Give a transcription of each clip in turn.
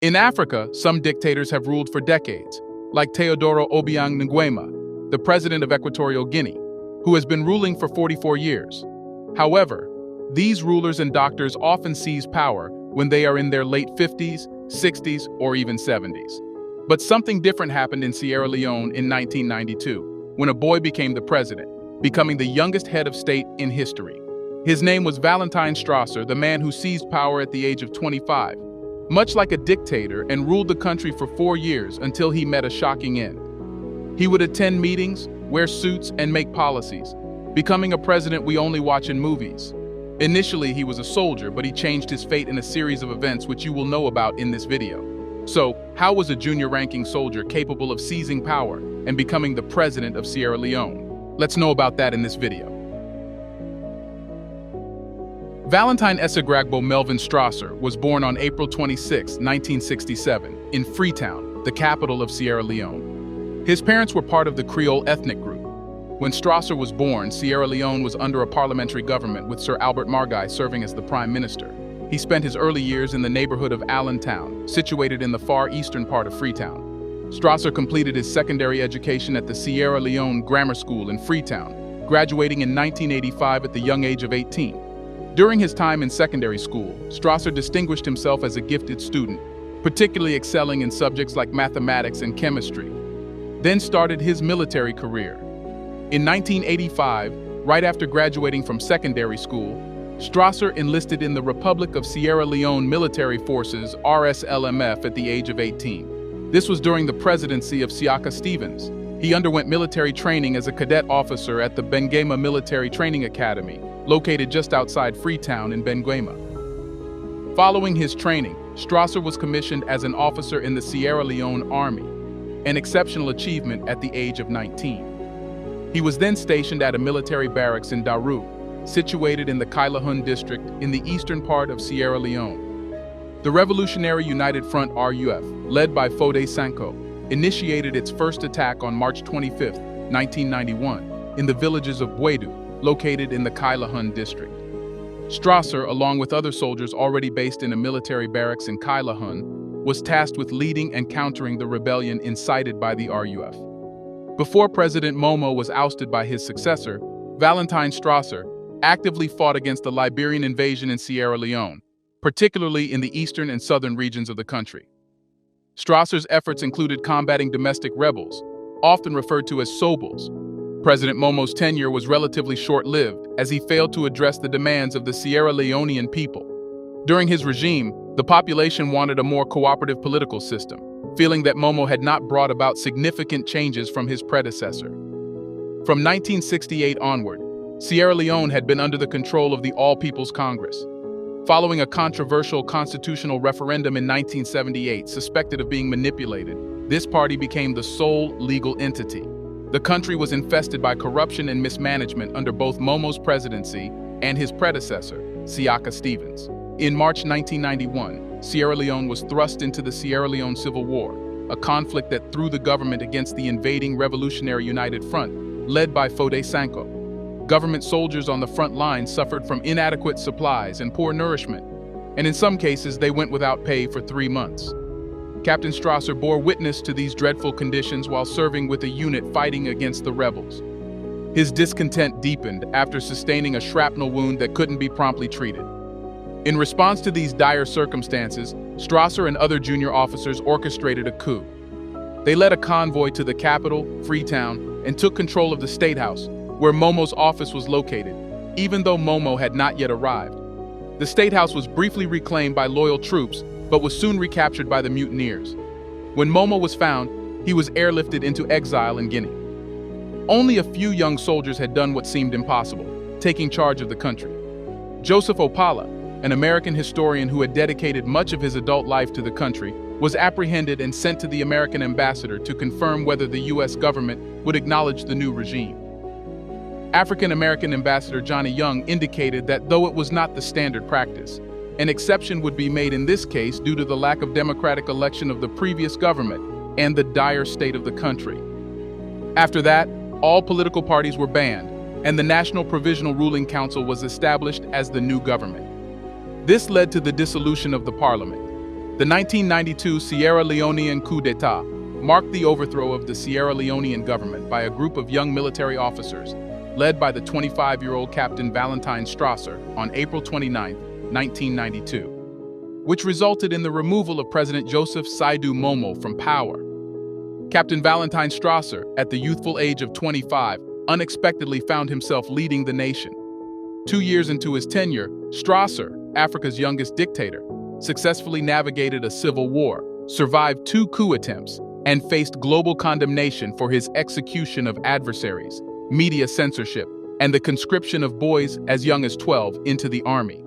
In Africa, some dictators have ruled for decades, like Teodoro Obiang Nguema, the president of Equatorial Guinea, who has been ruling for 44 years. However, these rulers and doctors often seize power when they are in their late 50s, 60s, or even 70s. But something different happened in Sierra Leone in 1992, when a boy became the president, becoming the youngest head of state in history. His name was Valentine Strasser, the man who seized power at the age of 25, much like a dictator, and ruled the country for 4 years until he met a shocking end. He would attend meetings, wear suits, and make policies, becoming a president we only watch in movies. Initially, he was a soldier, but he changed his fate in a series of events which you will know about in this video. So, how was a junior-ranking soldier capable of seizing power and becoming the president of Sierra Leone? Let's know about that in this video. Valentine Essegragbo Melvin Strasser was born on April 26, 1967, in Freetown, the capital of Sierra Leone. His parents were part of the Creole ethnic group. When Strasser was born, Sierra Leone was under a parliamentary government with Sir Albert Margai serving as the prime minister. He spent his early years in the neighborhood of Allentown, situated in the far eastern part of Freetown. Strasser completed his secondary education at the Sierra Leone Grammar School in Freetown, graduating in 1985 at the young age of 18. During his time in secondary school, Strasser distinguished himself as a gifted student, particularly excelling in subjects like mathematics and chemistry. Then started his military career. In 1985, right after graduating from secondary school, Strasser enlisted in the Republic of Sierra Leone Military Forces (RSLMF) at the age of 18. This was during the presidency of Siaka Stevens. He underwent military training as a cadet officer at the Benguema Military Training Academy, located just outside Freetown in Benguema. Following his training, Strasser was commissioned as an officer in the Sierra Leone Army, an exceptional achievement at the age of 19. He was then stationed at a military barracks in Daru, situated in the Kailahun district in the eastern part of Sierra Leone. The Revolutionary United Front RUF, led by Foday Sanko, initiated its first attack on March 25, 1991, in the villages of Bwedu, located in the Kailahun district. Strasser, along with other soldiers already based in a military barracks in Kailahun, was tasked with leading and countering the rebellion incited by the RUF. Before President Momo was ousted by his successor, Valentine Strasser actively fought against the Liberian invasion in Sierra Leone, particularly in the eastern and southern regions of the country. Strasser's efforts included combating domestic rebels, often referred to as Sobels. President Momo's tenure was relatively short-lived as he failed to address the demands of the Sierra Leonean people. During his regime, the population wanted a more cooperative political system, feeling that Momo had not brought about significant changes from his predecessor. From 1968 onward, Sierra Leone had been under the control of the All People's Congress. Following a controversial constitutional referendum in 1978 suspected of being manipulated, this party became the sole legal entity. The country was infested by corruption and mismanagement under both Momo's presidency and his predecessor, Siaka Stevens. In March 1991, Sierra Leone was thrust into the Sierra Leone Civil War, a conflict that threw the government against the invading Revolutionary United Front, led by Foday Sanko. Government soldiers on the front lines suffered from inadequate supplies and poor nourishment, and in some cases they went without pay for 3 months. Captain Strasser bore witness to these dreadful conditions while serving with a unit fighting against the rebels. His discontent deepened after sustaining a shrapnel wound that couldn't be promptly treated. In response to these dire circumstances, Strasser and other junior officers orchestrated a coup. They led a convoy to the capital, Freetown, and took control of the State House, where Momo's office was located, even though Momo had not yet arrived. The State House was briefly reclaimed by loyal troops, but was soon recaptured by the mutineers. When Momo was found, he was airlifted into exile in Guinea. Only a few young soldiers had done what seemed impossible, taking charge of the country. Joseph Opala, an American historian who had dedicated much of his adult life to the country, was apprehended and sent to the American ambassador to confirm whether the U.S. government would acknowledge the new regime. African-American Ambassador Johnny Young indicated that though it was not the standard practice, an exception would be made in this case due to the lack of democratic election of the previous government and the dire state of the country. After that, all political parties were banned, and the National Provisional Ruling Council was established as the new government. This led to the dissolution of the parliament. The 1992 Sierra Leonean coup d'etat marked the overthrow of the Sierra Leonean government by a group of young military officers, led by the 25-year-old Captain Valentine Strasser on April 29, 1992, which resulted in the removal of President Joseph Saidu Momo from power. Captain Valentine Strasser, at the youthful age of 25, unexpectedly found himself leading the nation. 2 years into his tenure, Strasser, Africa's youngest dictator, successfully navigated a civil war, survived 2 coup attempts, and faced global condemnation for his execution of adversaries, media censorship, and the conscription of boys as young as 12 into the army.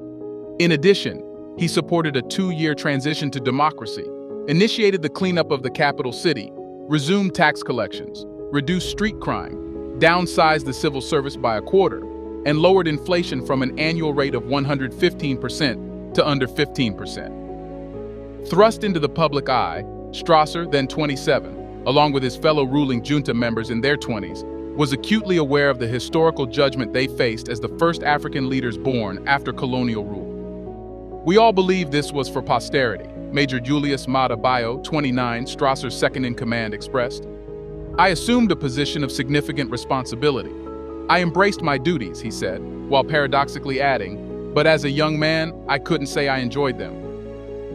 In addition, he supported a 2-year transition to democracy, initiated the cleanup of the capital city, resumed tax collections, reduced street crime, downsized the civil service by a quarter, and lowered inflation from an annual rate of 115% to under 15%. Thrust into the public eye, Strasser, then 27, along with his fellow ruling junta members in their 20s, was acutely aware of the historical judgment they faced as the first African leaders born after colonial rule. "We all believe this was for posterity," Major Julius Mata Bio, 29, Strasser's second-in-command, expressed. "I assumed a position of significant responsibility. I embraced my duties," he said, while paradoxically adding, "but as a young man, I couldn't say I enjoyed them."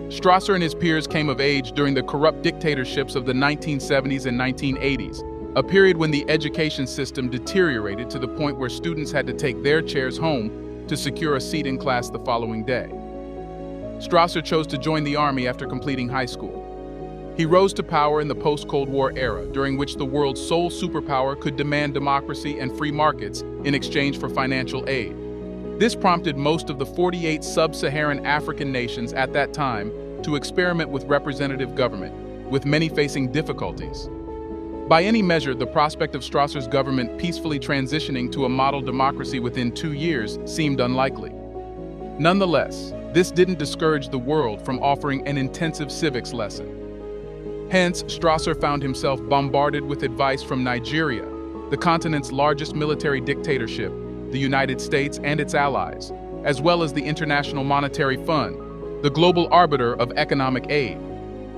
Strasser and his peers came of age during the corrupt dictatorships of the 1970s and 1980s, a period when the education system deteriorated to the point where students had to take their chairs home to secure a seat in class the following day. Strasser chose to join the army after completing high school. He rose to power in the post-Cold War era, during which the world's sole superpower could demand democracy and free markets in exchange for financial aid. This prompted most of the 48 sub-Saharan African nations at that time to experiment with representative government, with many facing difficulties. By any measure, the prospect of Strasser's government peacefully transitioning to a model democracy within 2 years seemed unlikely. Nonetheless, this didn't discourage the world from offering an intensive civics lesson. Hence, Strasser found himself bombarded with advice from Nigeria, the continent's largest military dictatorship, the United States and its allies, as well as the International Monetary Fund, the global arbiter of economic aid.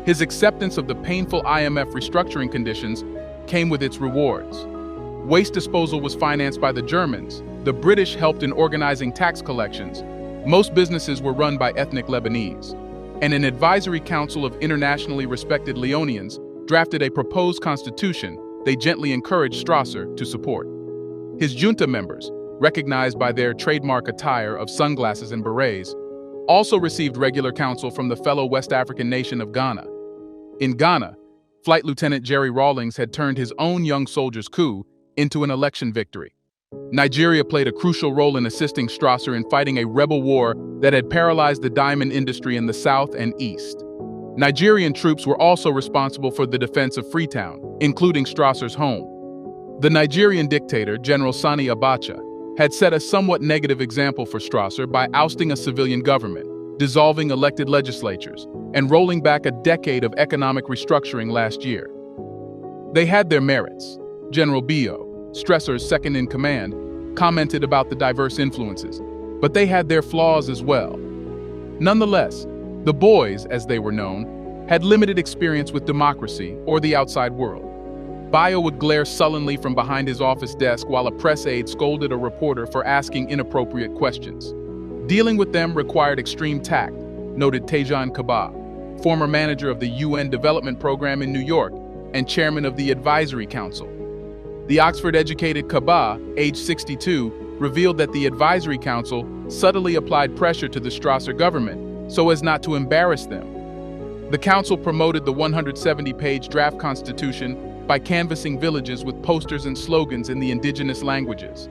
His acceptance of the painful IMF restructuring conditions came with its rewards. Waste disposal was financed by the Germans, the British helped in organizing tax collections, most businesses were run by ethnic Lebanese, and an advisory council of internationally respected Leoneans drafted a proposed constitution they gently encouraged Strasser to support. His junta members, recognized by their trademark attire of sunglasses and berets, also received regular counsel from the fellow West African nation of Ghana. In Ghana, Flight Lieutenant Jerry Rawlings had turned his own young soldiers' coup into an election victory. Nigeria played a crucial role in assisting Strasser in fighting a rebel war that had paralyzed the diamond industry in the south and east. Nigerian troops were also responsible for the defense of Freetown, including Strasser's home. The Nigerian dictator, General Sani Abacha, had set a somewhat negative example for Strasser by ousting a civilian government, dissolving elected legislatures, and rolling back a decade of economic restructuring last year. They had their merits. General Bio, Strasser's second-in-command, commented about the diverse influences, but they had their flaws as well. Nonetheless, the boys, as they were known, had limited experience with democracy or the outside world. Bio would glare sullenly from behind his office desk while a press aide scolded a reporter for asking inappropriate questions. Dealing with them required extreme tact, noted Tejan Kaba, former manager of the UN Development Program in New York and chairman of the Advisory Council. The Oxford-educated Kaba, age 62, revealed that the Advisory Council subtly applied pressure to the Strasser government so as not to embarrass them. The council promoted the 170-page draft constitution by canvassing villages with posters and slogans in the indigenous languages.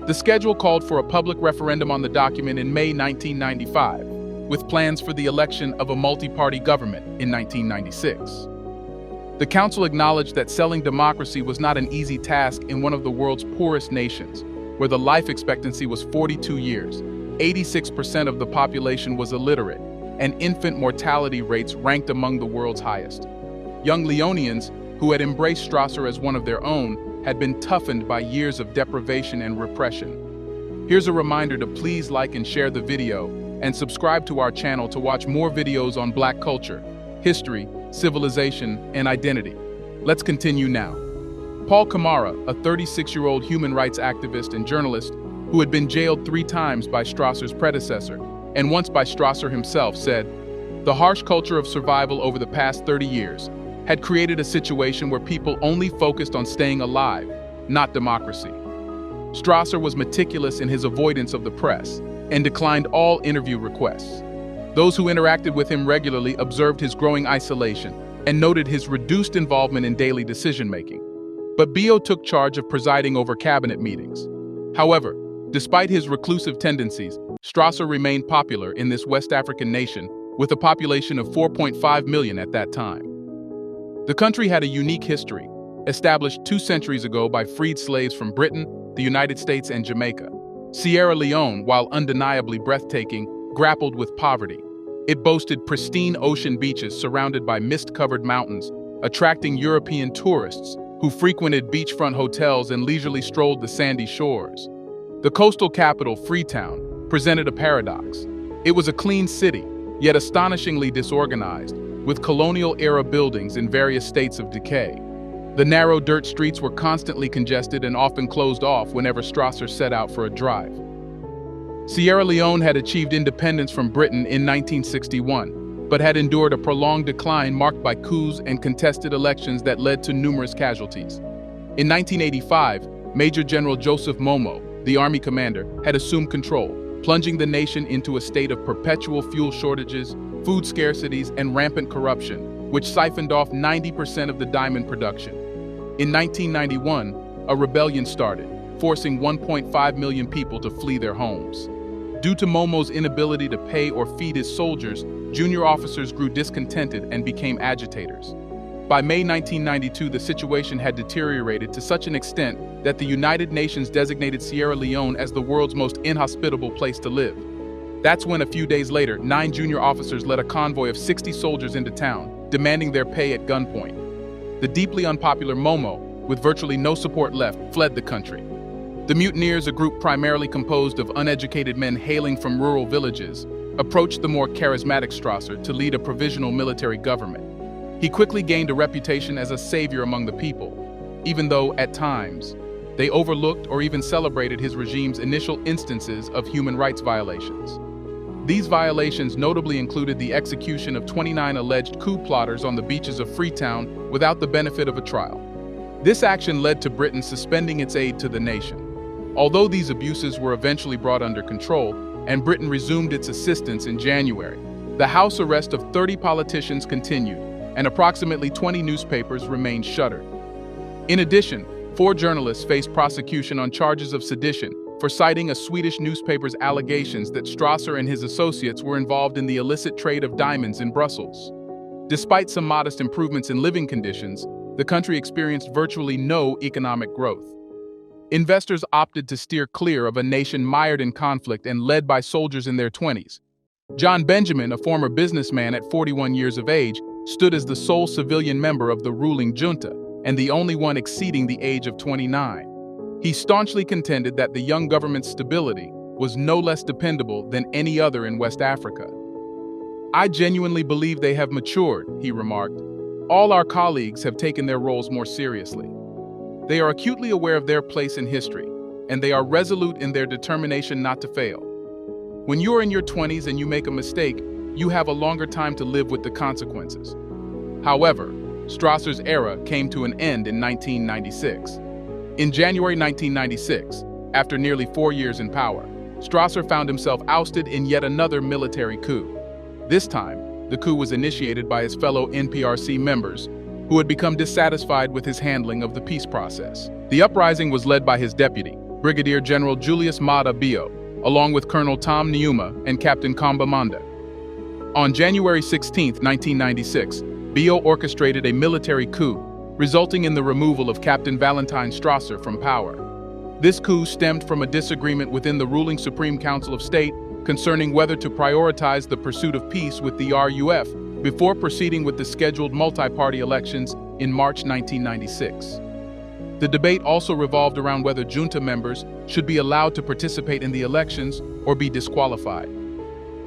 The schedule called for a public referendum on the document in May 1995, with plans for the election of a multi-party government in 1996. The council acknowledged that selling democracy was not an easy task in one of the world's poorest nations, where the life expectancy was 42 years, 86% of the population was illiterate, and infant mortality rates ranked among the world's highest. Young Leoneans, who had embraced Strasser as one of their own, had been toughened by years of deprivation and repression. Here's a reminder to please like and share the video, and subscribe to our channel to watch more videos on Black culture, history, civilization, and identity. Let's continue now. Paul Kamara, a 36-year-old human rights activist and journalist who had been jailed 3 times by Strasser's predecessor, and once by Strasser himself, said, "The harsh culture of survival over the past 30 years had created a situation where people only focused on staying alive, not democracy." Strasser was meticulous in his avoidance of the press and declined all interview requests. Those who interacted with him regularly observed his growing isolation and noted his reduced involvement in daily decision-making. But Bio took charge of presiding over cabinet meetings. However, despite his reclusive tendencies, Strasser remained popular in this West African nation with a population of 4.5 million at that time. The country had a unique history, established 2 centuries ago by freed slaves from Britain, the United States, and Jamaica. Sierra Leone, while undeniably breathtaking, grappled with poverty. It boasted pristine ocean beaches surrounded by mist-covered mountains, attracting European tourists who frequented beachfront hotels and leisurely strolled the sandy shores. The coastal capital, Freetown, presented a paradox. It was a clean city, yet astonishingly disorganized, with colonial-era buildings in various states of decay. The narrow dirt streets were constantly congested and often closed off whenever Strasser set out for a drive. Sierra Leone had achieved independence from Britain in 1961, but had endured a prolonged decline marked by coups and contested elections that led to numerous casualties. In 1985, Major General Joseph Momo, the army commander, had assumed control, plunging the nation into a state of perpetual fuel shortages, food scarcities, and rampant corruption, which siphoned off 90% of the diamond production. In 1991, a rebellion started, forcing 1.5 million people to flee their homes. Due to Momo's inability to pay or feed his soldiers, junior officers grew discontented and became agitators. By May 1992, the situation had deteriorated to such an extent that the United Nations designated Sierra Leone as the world's most inhospitable place to live. That's when, a few days later, 9 junior officers led a convoy of 60 soldiers into town, demanding their pay at gunpoint. The deeply unpopular Momo, with virtually no support left, fled the country. The mutineers, a group primarily composed of uneducated men hailing from rural villages, approached the more charismatic Strasser to lead a provisional military government. He quickly gained a reputation as a savior among the people, even though, at times, they overlooked or even celebrated his regime's initial instances of human rights violations. These violations notably included the execution of 29 alleged coup plotters on the beaches of Freetown without the benefit of a trial. This action led to Britain suspending its aid to the nation. Although these abuses were eventually brought under control, and Britain resumed its assistance in January, the house arrest of 30 politicians continued, and approximately 20 newspapers remained shuttered. In addition, 4 journalists faced prosecution on charges of sedition for citing a Swedish newspaper's allegations that Strasser and his associates were involved in the illicit trade of diamonds in Brussels. Despite some modest improvements in living conditions, the country experienced virtually no economic growth. Investors opted to steer clear of a nation mired in conflict and led by soldiers in their 20s. John Benjamin, a former businessman at 41 years of age, stood as the sole civilian member of the ruling junta, and the only one exceeding the age of 29. He staunchly contended that the young government's stability was no less dependable than any other in West Africa. "I genuinely believe they have matured," he remarked. "All our colleagues have taken their roles more seriously. They are acutely aware of their place in history, and they are resolute in their determination not to fail. When you are in your 20s and you make a mistake, you have a longer time to live with the consequences." However, Strasser's era came to an end in 1996. In January 1996, after nearly 4 years in power, Strasser found himself ousted in yet another military coup. This time, the coup was initiated by his fellow NPRC members, who had become dissatisfied with his handling of the peace process. The uprising was led by his deputy, Brigadier General Julius Maada Bio, along with Colonel Tom Nyuma and Captain Kamba Manda. On January 16, 1996, Bio orchestrated a military coup, resulting in the removal of Captain Valentine Strasser from power. This coup stemmed from a disagreement within the ruling Supreme Council of State concerning whether to prioritize the pursuit of peace with the RUF before proceeding with the scheduled multi-party elections in March 1996. The debate also revolved around whether junta members should be allowed to participate in the elections or be disqualified.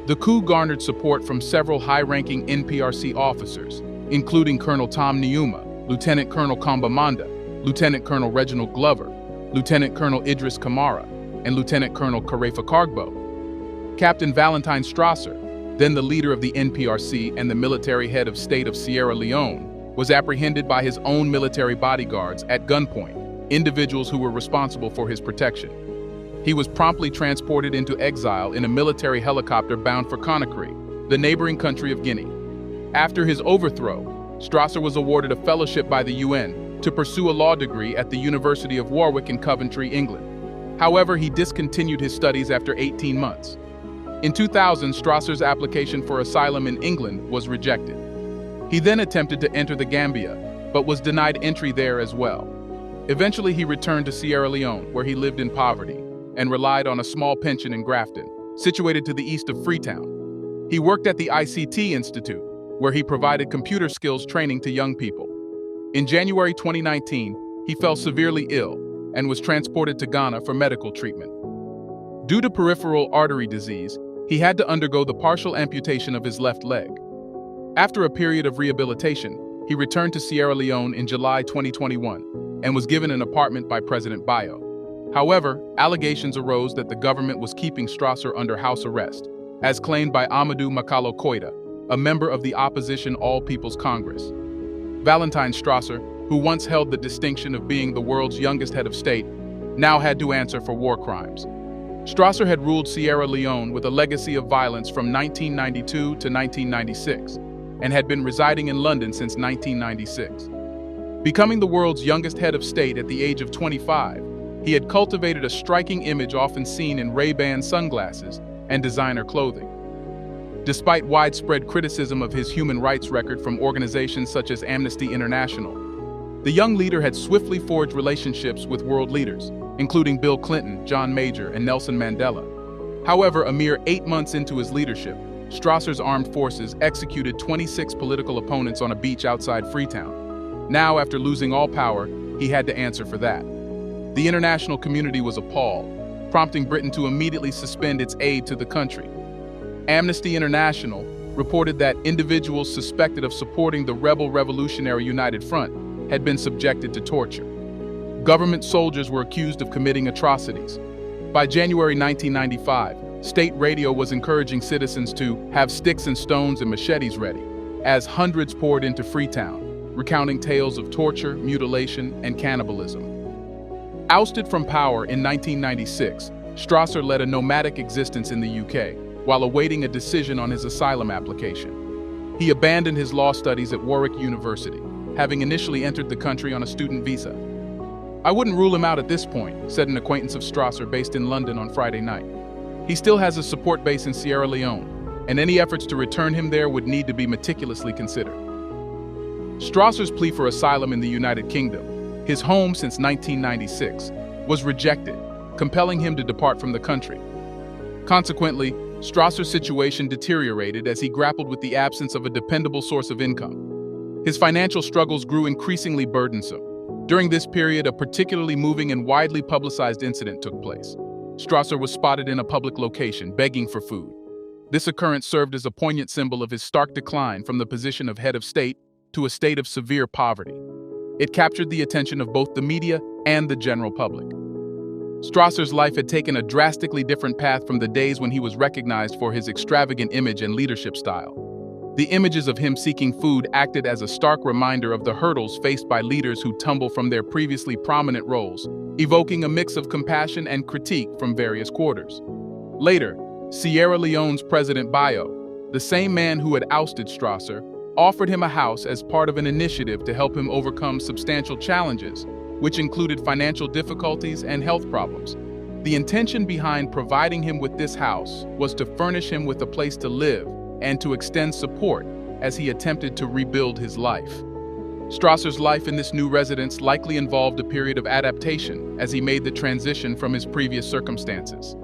The coup garnered support from several high-ranking NPRC officers, including Colonel Tom Nyuma, Lieutenant Colonel Kamba Manda, Lieutenant Colonel Reginald Glover, Lieutenant Colonel Idris Kamara, and Lieutenant Colonel Karefa Kargbo. Captain Valentine Strasser, then the leader of the NPRC and the military head of state of Sierra Leone, was apprehended by his own military bodyguards at gunpoint, individuals who were responsible for his protection. He was promptly transported into exile in a military helicopter bound for Conakry, the neighboring country of Guinea. After his overthrow, Strasser was awarded a fellowship by the UN to pursue a law degree at the University of Warwick in Coventry, England. However, he discontinued his studies after 18 months. In 2000, Strasser's application for asylum in England was rejected. He then attempted to enter the Gambia, but was denied entry there as well. Eventually, he returned to Sierra Leone, where he lived in poverty and relied on a small pension in Grafton, situated to the east of Freetown. He worked at the ICT Institute, where he provided computer skills training to young people. In January 2019, he fell severely ill and was transported to Ghana for medical treatment. Due to peripheral artery disease, he had to undergo the partial amputation of his left leg. After a period of rehabilitation, he returned to Sierra Leone in July 2021 and was given an apartment by President Bayo. However, allegations arose that the government was keeping Strasser under house arrest, as claimed by Amadou Makalo Koita, a member of the opposition All People's Congress. Valentine Strasser, who once held the distinction of being the world's youngest head of state, now had to answer for war crimes. Strasser had ruled Sierra Leone with a legacy of violence from 1992 to 1996, and had been residing in London since 1996. Becoming the world's youngest head of state at the age of 25, he had cultivated a striking image often seen in Ray-Ban sunglasses and designer clothing. Despite widespread criticism of his human rights record from organizations such as Amnesty International, the young leader had swiftly forged relationships with world leaders, including Bill Clinton, John Major, and Nelson Mandela. However, a mere 8 months into his leadership, Strasser's armed forces executed 26 political opponents on a beach outside Freetown. Now, after losing all power, he had to answer for that. The international community was appalled, prompting Britain to immediately suspend its aid to the country. Amnesty International reported that individuals suspected of supporting the rebel Revolutionary United Front had been subjected to torture. Government soldiers were accused of committing atrocities. By January 1995, state radio was encouraging citizens to have sticks and stones and machetes ready, as hundreds poured into Freetown, recounting tales of torture, mutilation, and cannibalism. Ousted from power in 1996, Strasser led a nomadic existence in the UK while awaiting a decision on his asylum application. He abandoned his law studies at Warwick University, having initially entered the country on a student visa. "I wouldn't rule him out at this point," said an acquaintance of Strasser based in London on Friday night. "He still has a support base in Sierra Leone, and any efforts to return him there would need to be meticulously considered." Strasser's plea for asylum in the United Kingdom, his home since 1996, was rejected, compelling him to depart from the country. Consequently, Strasser's situation deteriorated as he grappled with the absence of a dependable source of income. His financial struggles grew increasingly burdensome. During this period, a particularly moving and widely publicized incident took place. Strasser was spotted in a public location, begging for food. This occurrence served as a poignant symbol of his stark decline from the position of head of state to a state of severe poverty. It captured the attention of both the media and the general public. Strasser's life had taken a drastically different path from the days when he was recognized for his extravagant image and leadership style. The images of him seeking food acted as a stark reminder of the hurdles faced by leaders who tumble from their previously prominent roles, evoking a mix of compassion and critique from various quarters. Later, Sierra Leone's President Bayo, the same man who had ousted Strasser, offered him a house as part of an initiative to help him overcome substantial challenges, which included financial difficulties and health problems. The intention behind providing him with this house was to furnish him with a place to live and to extend support as he attempted to rebuild his life. Strasser's life in this new residence likely involved a period of adaptation as he made the transition from his previous circumstances.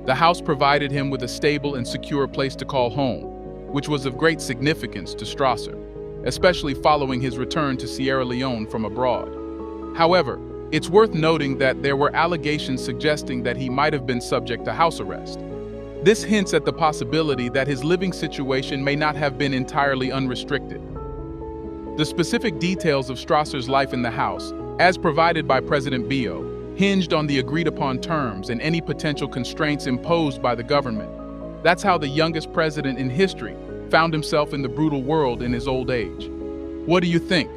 The house provided him with a stable and secure place to call home, which was of great significance to Strasser, especially following his return to Sierra Leone from abroad. However, it's worth noting that there were allegations suggesting that he might have been subject to house arrest. This hints at the possibility that his living situation may not have been entirely unrestricted. The specific details of Strasser's life in the house, as provided by President Bio, hinged on the agreed-upon terms and any potential constraints imposed by the government. That's how the youngest president in history found himself in the brutal world in his old age. What do you think?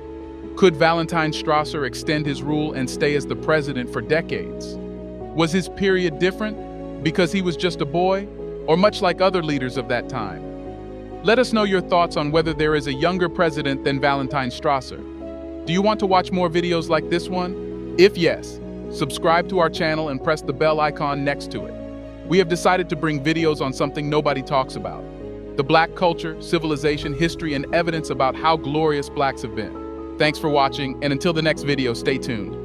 Could Valentine Strasser extend his rule and stay as the president for decades? Was his period different because he was just a boy, or much like other leaders of that time? Let us know your thoughts on whether there is a younger president than Valentine Strasser. Do you want to watch more videos like this one? If yes, subscribe to our channel and press the bell icon next to it. We have decided to bring videos on something nobody talks about: the Black culture, civilization, history, and evidence about how glorious Blacks have been. Thanks for watching, and until the next video, stay tuned.